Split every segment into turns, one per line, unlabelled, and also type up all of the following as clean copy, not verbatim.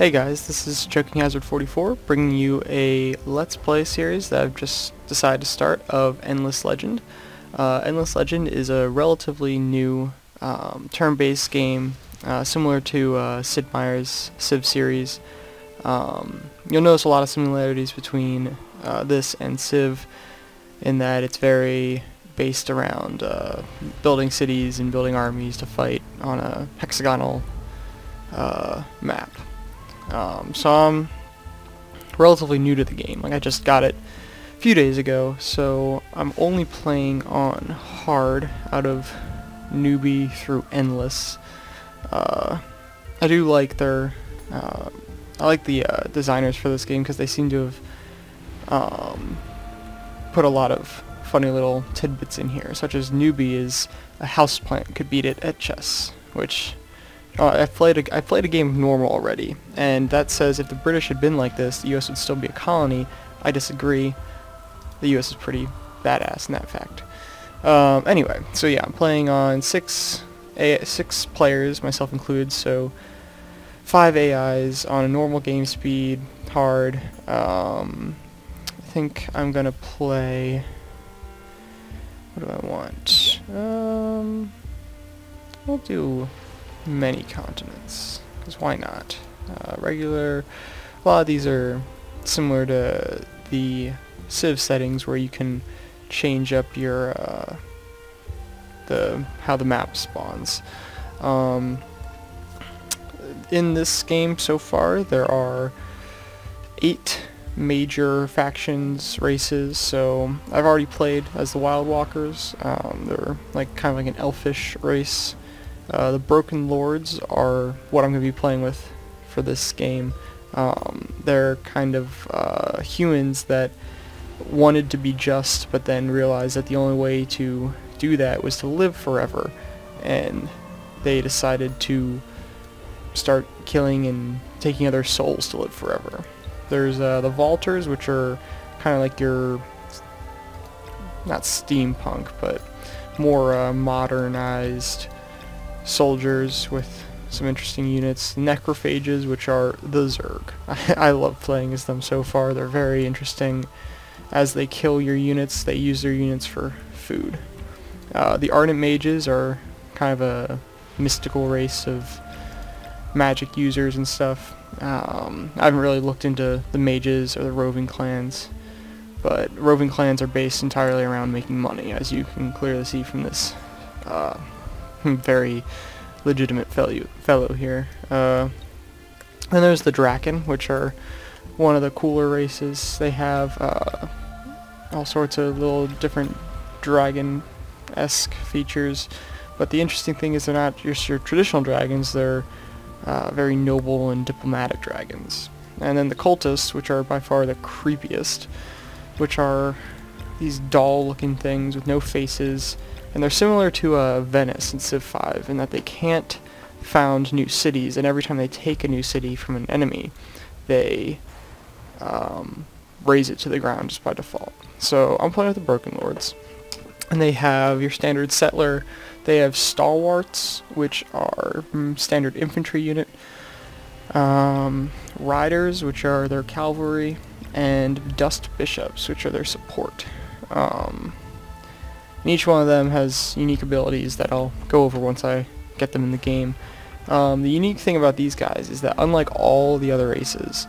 Hey guys, this is Choking Hazard 44, bringing you a Let's Play series that I've just decided to start of Endless Legend. Endless Legend is a relatively new turn-based game, similar to Sid Meier's Civ series. You'll notice a lot of similarities between this and Civ in that it's very based around building cities and building armies to fight on a hexagonal map. So I'm relatively new to the game. Like, I just got it a few days ago, so I'm only playing on hard out of newbie through endless. I do like their I like the designers for this game because they seem to have put a lot of funny little tidbits in here, such as newbie is a houseplant could beat it at chess, which I played a game of normal already, and that says if the British had been like this, the US would still be a colony. I disagree. The US is pretty badass in that fact. Anyway, so yeah, I'm playing on six players, myself included, so 5 AIs on a normal game speed, hard. I think I'm gonna play. What do I want? We'll do many continents, because why not? Regular, a lot of these are similar to the Civ settings where you can change up your how the map spawns. In this game so far there are 8 major factions, races, so I've already played as the Wild Walkers. They're kind of like an elfish race. The Broken Lords are what I'm going to be playing with for this game. They're kind of humans that wanted to be just, but then realized that the only way to do that was to live forever, and they decided to start killing and taking other souls to live forever. There's the Vaulters, which are kind of like your, not steampunk, but more modernized soldiers with some interesting units. Necrophages, which are the Zerg. I love playing as them so far. They're very interesting. As they kill your units, they use their units for food. The Ardent Mages are kind of a mystical race of magic users and stuff. I haven't really looked into the mages or the roving clans, but roving clans are based entirely around making money, as you can clearly see from this very legitimate fellow here. Then there's the Draken, which are one of the cooler races. They have all sorts of little different dragon-esque features, but the interesting thing is they're not just your traditional dragons, they're very noble and diplomatic dragons. And then the Cultists, which are by far the creepiest, which are these doll-looking things with no faces, and they're similar to Venice in Civ 5 in that they can't found new cities, and every time they take a new city from an enemy, they raze it to the ground just by default. So I'm playing with the Broken Lords, and they have your standard settler. They have stalwarts, which are standard infantry unit, riders, which are their cavalry, and dust bishops, which are their support. And each one of them has unique abilities that I'll go over once I get them in the game. The unique thing about these guys is that unlike all the other races,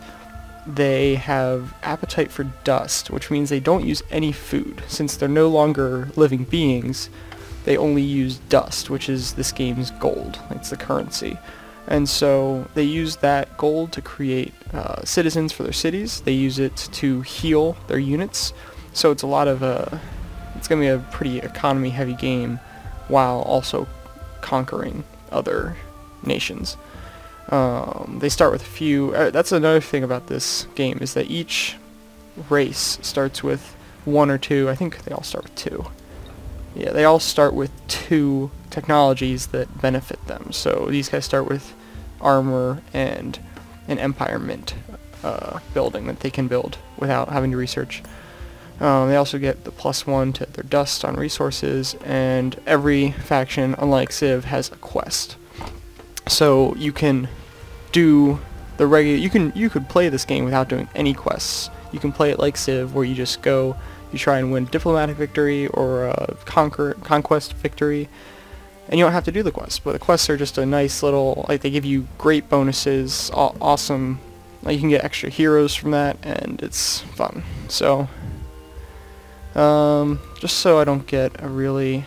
they have appetite for dust, which means they don't use any food. Since they're no longer living beings, they only use dust, which is this game's gold. It's the currency. And so they use that gold to create citizens for their cities. They use it to heal their units. So it's a lot of it's going to be a pretty economy-heavy game while also conquering other nations. They start with a few. That's another thing about this game, is that each race starts with 1 or 2. I think they all start with 2. Yeah, they all start with 2 technologies that benefit them. So these guys start with armor and an Empire Mint building that they can build without having to research. They also get the +1 to their dust on resources, and every faction, unlike Civ, has a quest. So you can do the regular. You could play this game without doing any quests. You can play it like Civ, where you just go, you try and win diplomatic victory or a conquest victory, and you don't have to do the quests. But the quests are just a nice little, like, they give you great bonuses, awesome. Like, you can get extra heroes from that, and it's fun. So, just so I don't get a really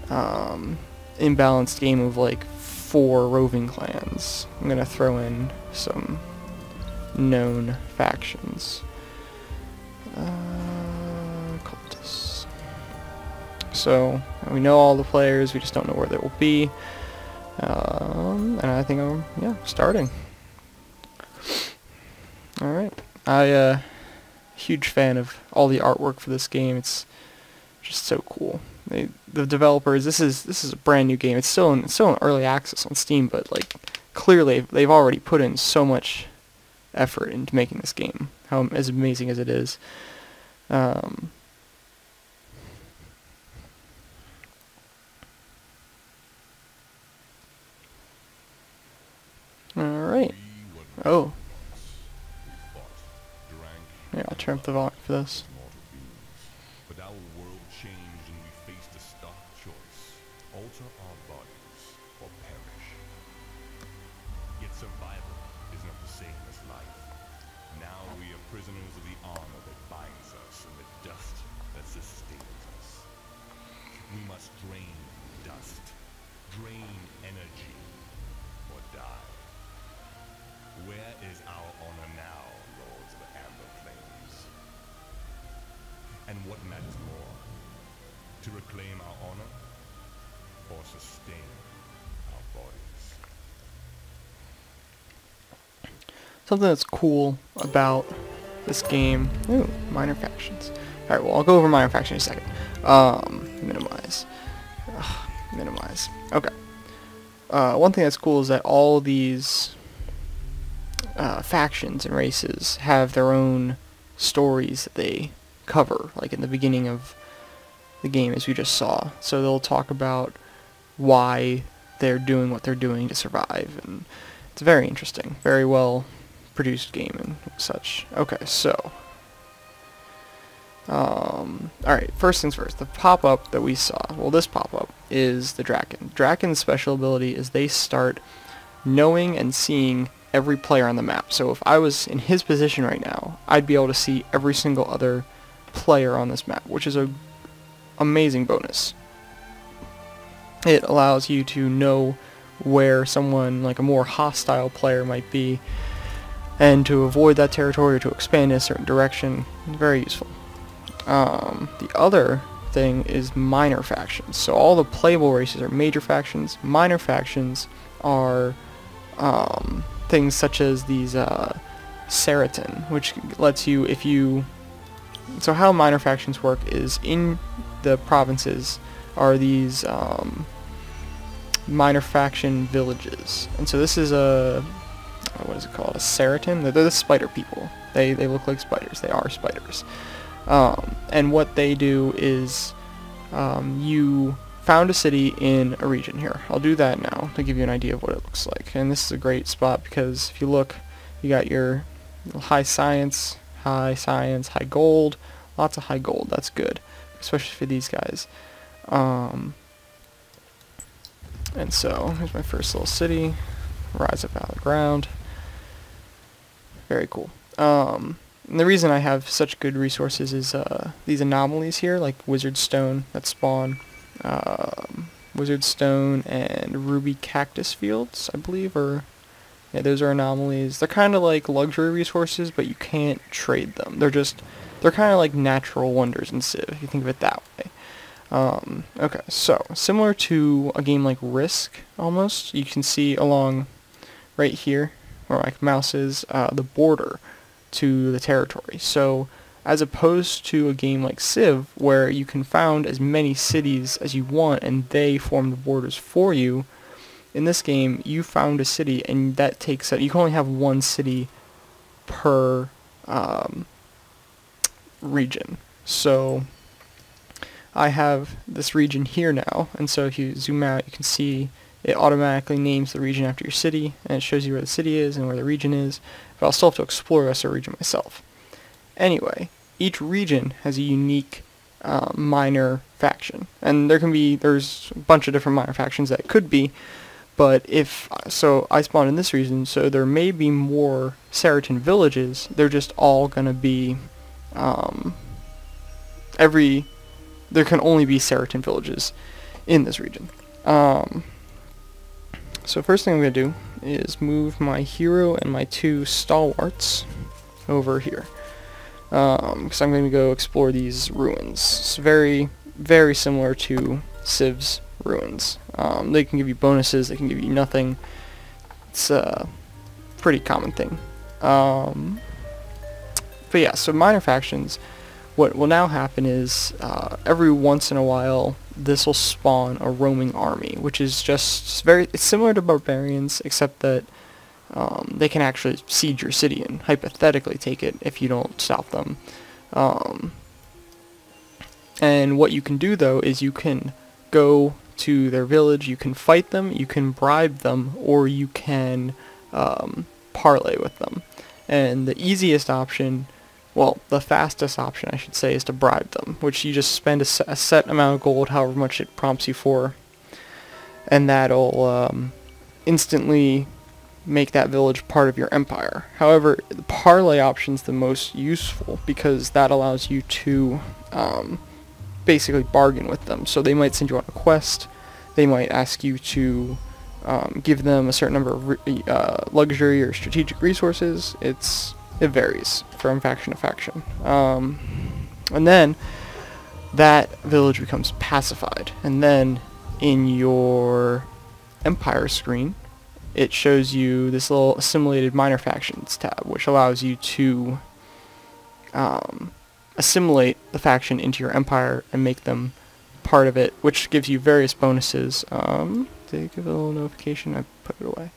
imbalanced game of like 4 roving clans, I'm gonna throw in some known factions. Cultists. So we know all the players, we just don't know where they will be. And I think I'm starting. All right, huge fan of all the artwork for this game. It's just so cool. The developers, this is a brand new game. It's still in early access on Steam, but like clearly they've already put in so much effort into making this game. As amazing as it is. All right. Oh. Yeah, I'll turn up the volume for this.
But our world changed and we faced a stark choice. Alter our bodies or perish. Yet survival is not the same as life. Now we are prisoners of the armor that binds us and the dust that sustains us. We must drain dust, drain energy, or die. Where is our honor now, Lords of Amber Flames? And what matters more, to reclaim our honor or sustain our bodies?
Something that's cool about this game. Ooh, minor factions. Alright, well, I'll go over minor factions in a second. Minimize. Minimize. Okay. One thing that's cool is that all these factions and races have their own stories that they cover, like in the beginning of the game, as we just saw. So they'll talk about why they're doing what they're doing to survive, and it's very interesting, very well produced game and such. Okay, so alright, first things first, the pop-up that we saw, well, this pop-up is the Draken. Draken's special ability is they start knowing and seeing every player on the map. So if I was in his position right now, I'd be able to see every single other player on this map, which is a amazing bonus. It allows you to know where someone, like a more hostile player, might be, and to avoid that territory or to expand in a certain direction. Very useful. The other thing is minor factions. So all the playable races are major factions. Minor factions are things such as these Seriton, which lets you, if you... So how minor factions work is, in the provinces are these minor faction villages. And so this is a... what is it called? A Seriton? They're the spider people. They look like spiders. They are spiders. And what they do is you found a city in a region here. I'll do that now to give you an idea of what it looks like. And this is a great spot because if you look, you got your high science, high gold, lots of high gold. That's good, especially for these guys. And so here's my first little city. Rise up out of the ground. Very cool. And the reason I have such good resources is these anomalies here, like Wizard Stone that spawn. Wizard Stone and Ruby Cactus Fields, I believe, or... yeah, those are anomalies. They're kind of like luxury resources, but you can't trade them. They're kind of like natural wonders in Civ, if you think of it that way. Okay, so, similar to a game like Risk, almost, you can see along right here, where my mouse is, the border to the territory. So, as opposed to a game like Civ, where you can found as many cities as you want and they form the borders for you, in this game, you found a city, and that takes... you can only have one city per region. So, I have this region here now, and so if you zoom out, you can see it automatically names the region after your city, and it shows you where the city is and where the region is, but I'll still have to explore the rest of the region myself. Anyway, each region has a unique minor faction, and there's a bunch of different minor factions that it could be, but so I spawned in this region, so there may be more Saracen villages. They're just all gonna be there can only be Saracen villages in this region. So first thing I'm going to do is move my hero and my 2 stalwarts over here. Because I'm going to go explore these ruins. It's very, very similar to Civ's ruins. They can give you bonuses, they can give you nothing. It's a pretty common thing. But yeah, so minor factions, what will now happen is every once in a while this will spawn a roaming army, which is just it's similar to barbarians, except that they can actually siege your city and hypothetically take it if you don't stop them. And what you can do though is you can go to their village, you can fight them, you can bribe them, or you can parlay with them. And the easiest option, well, the fastest option I should say, is to bribe them, which you just spend a set amount of gold, however much it prompts you for, and that'll instantly make that village part of your empire. However, the parlay option's the most useful because that allows you to basically bargain with them. So they might send you on a quest, they might ask you to give them a certain number of luxury or strategic resources. It varies from faction to faction. And then that village becomes pacified. And then in your empire screen, it shows you this little assimilated minor factions tab, which allows you to assimilate the faction into your empire and make them part of it, which gives you various bonuses. Did I give a little notification? I put it away.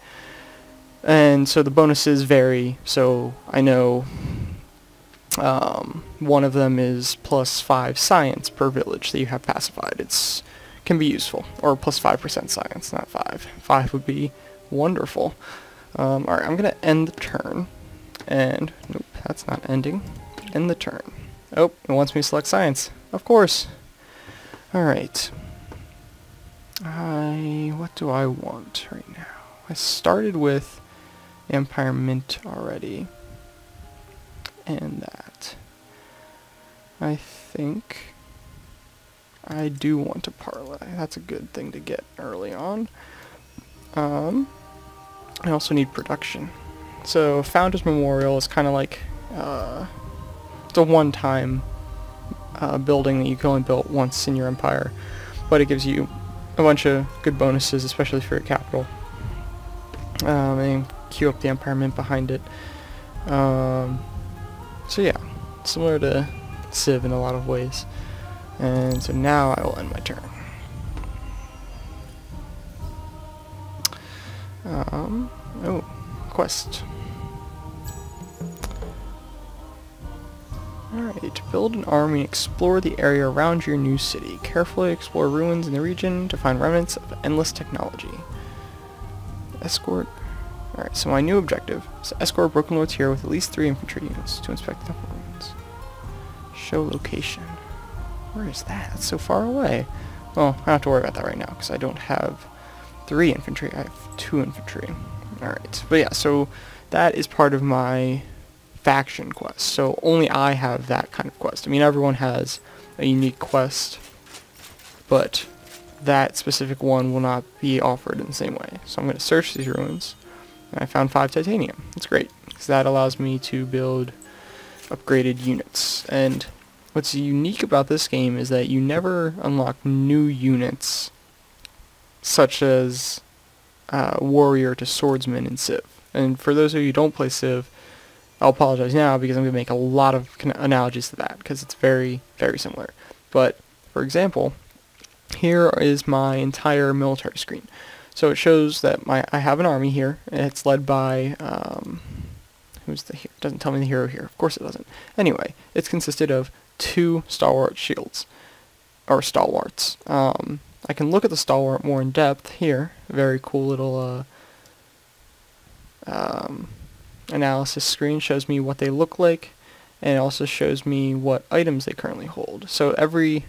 And so the bonuses vary, so I know one of them is +5 science per village that you have pacified. Can be useful, or +5% science, not 5. 5 would be wonderful. Alright, I'm going to end the turn, and nope, that's not ending. End the turn. Oh, it wants me to select science. Of course. Alright. What do I want right now? I started with Empire Mint already, and that. I think I do want to parlay. That's a good thing to get early on. I also need production. So Founders Memorial is kind of like it's a one-time building that you can only build once in your empire, but it gives you a bunch of good bonuses, especially for your capital. And queue up the Empire Mint behind it. So yeah, similar to Civ in a lot of ways. And so now I will end my turn. Oh, quest. Alright, build an army and explore the area around your new city. Carefully explore ruins in the region to find remnants of endless technology. Escort. Alright, so my new objective is to escort Broken Lords here with at least 3 infantry units to inspect the temple ruins. Show location. Where is that? That's so far away. Well, I don't have to worry about that right now because I don't have 3 infantry. I have 2 infantry. Alright, but yeah, so that is part of my faction quest. So only I have that kind of quest. I mean, everyone has a unique quest, but that specific one will not be offered in the same way. So I'm going to search these ruins, and I found 5 titanium. That's great, because that allows me to build upgraded units. And what's unique about this game is that you never unlock new units, such as warrior to swordsman in Civ. And for those of you who don't play Civ, I'll apologize now because I'm going to make a lot of analogies to that, because it's very, very similar. But, for example, here is my entire military screen. So it shows that I have an army here, and it's led by, who's the hero? It doesn't tell me the hero here. Of course it doesn't. Anyway, it's consisted of 2 stalwart shields, or stalwarts. I can look at the stalwart more in depth here. Very cool little analysis screen. Shows me what they look like, and it also shows me what items they currently hold. So every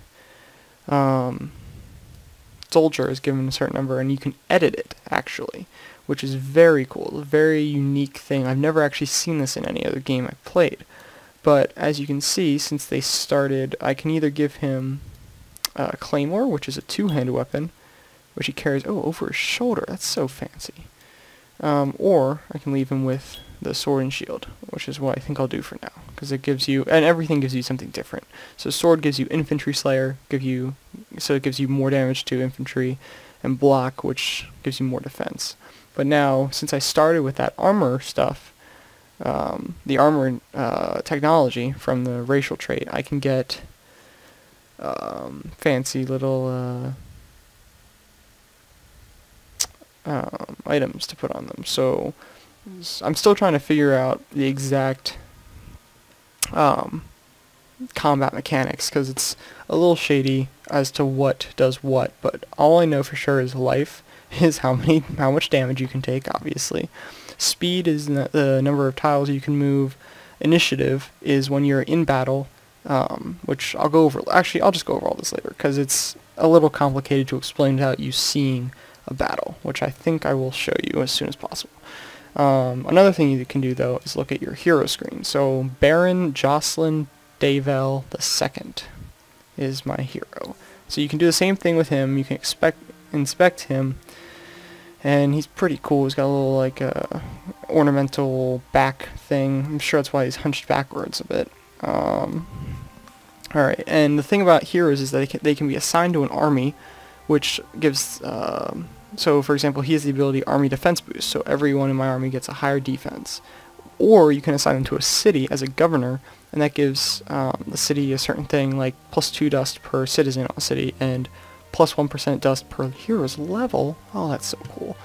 soldier is given a certain number, and you can edit it, actually, which is very cool. A very unique thing. I've never actually seen this in any other game I've played. But as you can see, since they started, I can either give him a claymore, which is a two-handed weapon, which he carries over his shoulder. That's so fancy. Or I can leave him with the sword and shield, which is what I think I'll do for now, because it gives you, and everything gives you something different. So sword gives you infantry slayer, so it gives you more damage to infantry, and block, which gives you more defense. But now, since I started with that armor stuff, the armor technology from the racial trait, I can get fancy little items to put on them. So I'm still trying to figure out the exact combat mechanics, because it's a little shady as to what does what, but all I know for sure is life is how much damage you can take, obviously. Speed is the number of tiles you can move. Initiative is when you're in battle, which I'll go over. Actually, I'll just go over all this later, because it's a little complicated to explain without you seeing a battle, which I think I will show you as soon as possible. Another thing you can do, though, is look at your hero screen. So Baron Jocelyn Davel II is my hero. So you can do the same thing with him. You can inspect him, and he's pretty cool. He's got a little, like, ornamental back thing. I'm sure that's why he's hunched backwards a bit. Alright, and the thing about heroes is that they can be assigned to an army, which gives, so for example, he has the ability Army Defense Boost, so everyone in my army gets a higher defense. Or you can assign them to a city as a governor, and that gives the city a certain thing, like +2 dust per citizen on a city, and +1% dust per hero's level. Oh, that's so cool.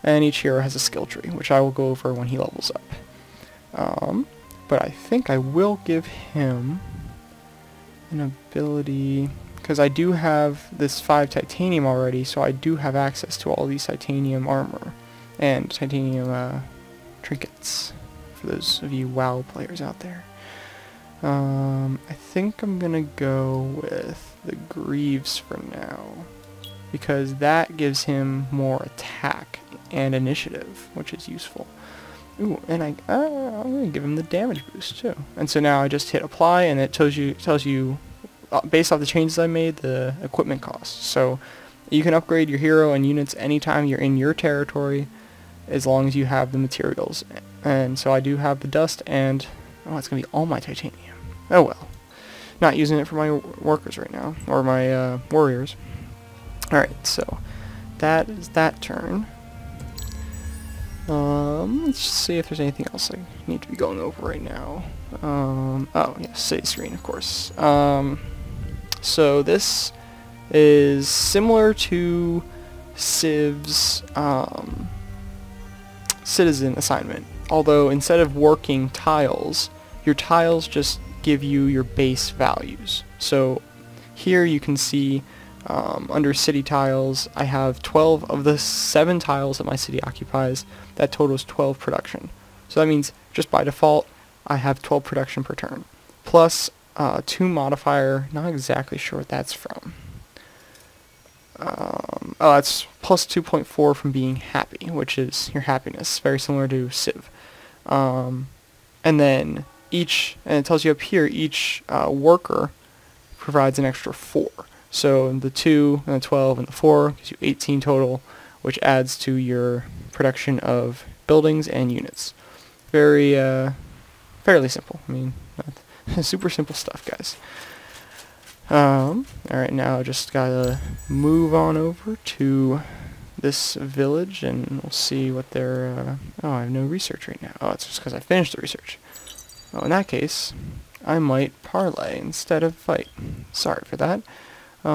And each hero has a skill tree, which I will go over when he levels up. But I think I will give him an ability, because I do have this 5 titanium already, so I do have access to all these titanium armor and titanium trinkets, for those of you WoW players out there. I think I'm gonna go with the Greaves for now, because that gives him more attack and initiative, which is useful. Ooh, and I'm gonna give him the damage boost too. And so now I just hit apply, and it tells you based off the changes I made, the equipment costs. So you can upgrade your hero and units anytime you're in your territory, as long as you have the materials. And so I do have the dust, and it's gonna be all my titanium. Oh well. Not using it for my workers right now, or my warriors. Alright, so that is that turn. Let's see if there's anything else I need to be going over right now. Oh, yeah, city screen, of course. So this is similar to Civ's citizen assignment, although instead of working tiles, your tiles just give you your base values. So here you can see under city tiles, I have 12 of the 7 tiles that my city occupies. That totals 12 production. So that means just by default, I have 12 production per turn. Plus 2 modifier, not exactly sure what that's from. That's plus 2.4 from being happy, which is your happiness, very similar to Civ. And then and it tells you up here, each worker provides an extra 4. So the 2 and the 12 and the 4 gives you 18 total, which adds to your production of buildings and units. Very, fairly simple. I mean, super simple stuff, guys. Alright, now I just gotta move on over to this village, and we'll see what they're, I have no research right now. Oh, it's just because I finished the research. Oh, in that case, I might parlay instead of fight. Sorry for that. I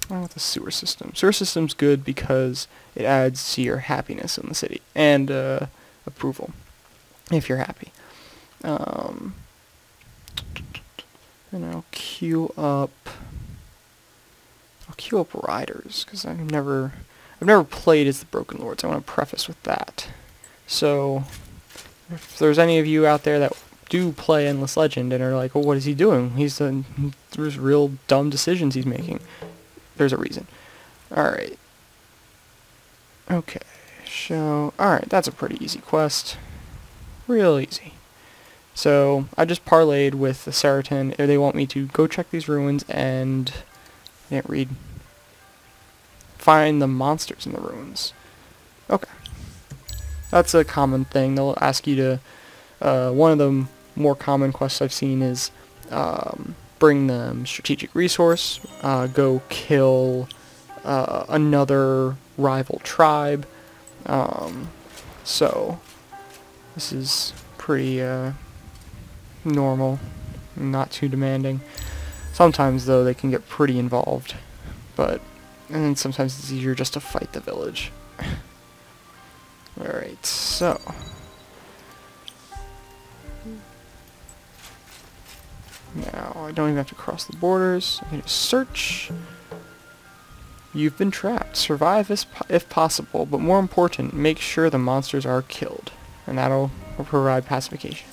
want the sewer system. Sewer system's good because it adds to your happiness in the city, and approval, if you're happy. And I'll queue up I'll queue up Riders, because I've never played as the Broken Lords. I want to preface with that. So, if there's any of you out there that do play Endless Legend and are like, well, what is he doing? There's real dumb decisions he's making. There's a reason. Alright. Okay. So, alright, that's a pretty easy quest. Real easy. So, I just parlayed with the Seratin. They want me to go check these ruins and... can't read. Find the monsters in the ruins. Okay. That's a common thing. They'll ask you to... one of the more common quests I've seen is bring them strategic resource, go kill another rival tribe. So this is pretty normal, not too demanding. Sometimes though they can get pretty involved, and then sometimes it's easier just to fight the village. Alright, so now I don't even have to cross the borders. I can just search. You've been trapped. Survive if possible, but more important, make sure the monsters are killed. And that'll provide pacification.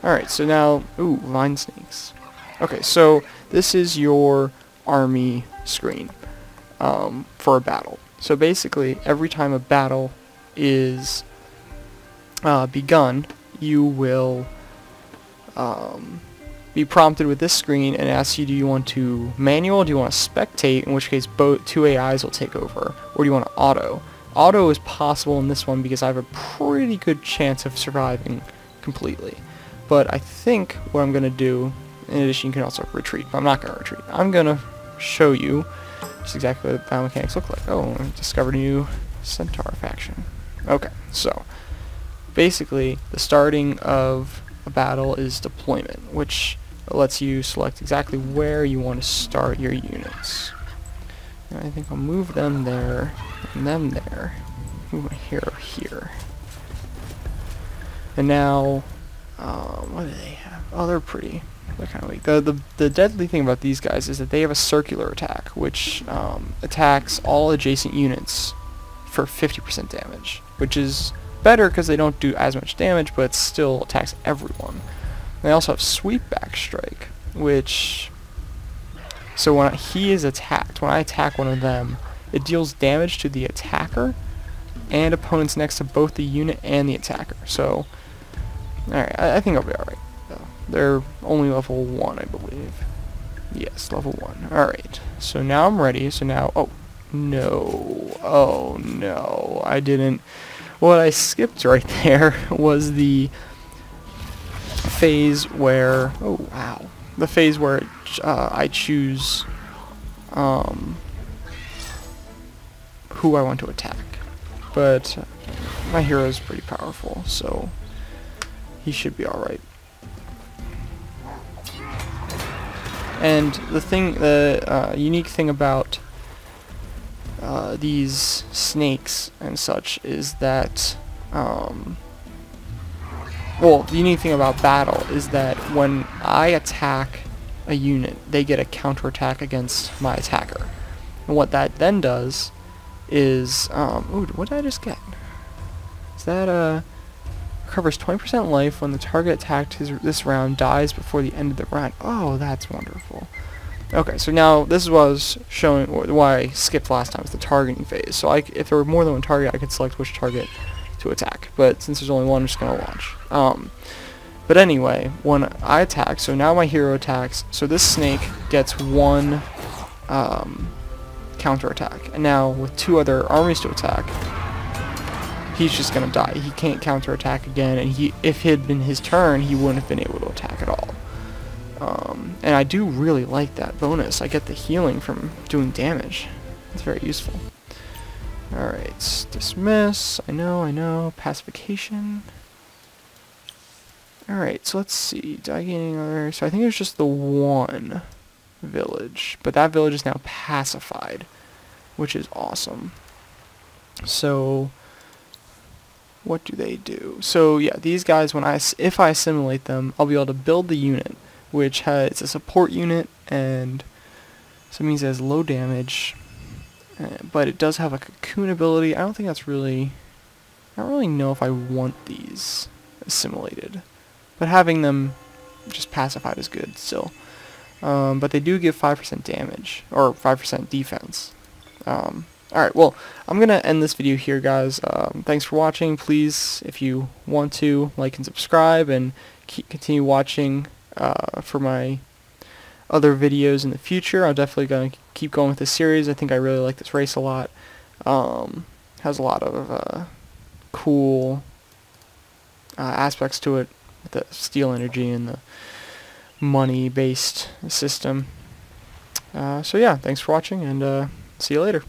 Alright, so now... ooh, vine snakes. Okay, so this is your army screen for a battle. So basically, every time a battle is begun, you will be prompted with this screen and ask you, do you want to manual, do you want to spectate, in which case both two AIs will take over, or do you want to auto? Auto is possible in this one because I have a pretty good chance of surviving completely. But I think what I'm going to do, in addition you can also retreat, but I'm not going to retreat. I'm going to show you just exactly what the battle mechanics look like. Oh, I discovered a new Centaur faction. Okay, so basically the starting of a battle is deployment, which lets you select exactly where you want to start your units. And I think I'll move them there, and them there. Move my hero here. And now, what do they have? Oh, they're pretty. They're kind of weak. The deadly thing about these guys is that they have a circular attack, which attacks all adjacent units for 50% damage, which is better because they don't do as much damage, but it still attacks everyone. They also have Sweepback Strike, which... so when he is attacked, when I attack one of them, it deals damage to the attacker and opponents next to both the unit and the attacker. So, alright, I think I'll be alright. They're only level 1, I believe. Yes, level 1. Alright, so now I'm ready. So now... oh, no. Oh, no. I didn't... what I skipped right there was the phase where... oh, wow. The phase where I choose who I want to attack. But my hero is pretty powerful, so he should be alright. And the unique thing about these snakes and such is that, well, the unique thing about battle is that when I attack a unit, they get a counterattack against my attacker. And what that then does is, ooh, what did I just get? Is that, recovers 20% life when the target attacked this round dies before the end of the round. Oh, that's wonderful. Okay, so now this is what I was showing, why I skipped last time, is the targeting phase. So if there were more than one target, I could select which target to attack. But since there's only one, I'm just going to launch. But anyway, when I attack, so now my hero attacks, so this snake gets one counterattack. And now with two other armies to attack, he's just going to die. He can't counterattack again, and if it had been his turn, he wouldn't have been able to attack at all. And I do really like that bonus. I get the healing from doing damage. It's very useful. Alright, dismiss. I know. Pacification. Alright, so let's see. Did I get any other? So I think there's just the one village. But that village is now pacified, which is awesome. So what do they do? So yeah, these guys, if I assimilate them, I'll be able to build the unit, which it's a support unit and So it means it has low damage, but it does have a cocoon ability. I don't think that's really... I don't really know if I want these assimilated. But having them just pacified is good still. But they do give 5% damage, or 5% defense. Alright, well, I'm going to end this video here, guys. Thanks for watching. Please, if you want to, like and subscribe, and continue watching for my other videos in the future. I'm definitely going to keep going with this series. I think I really like this race a lot. Has a lot of cool aspects to it, the steel energy and the money-based system. So yeah, thanks for watching, and see you later.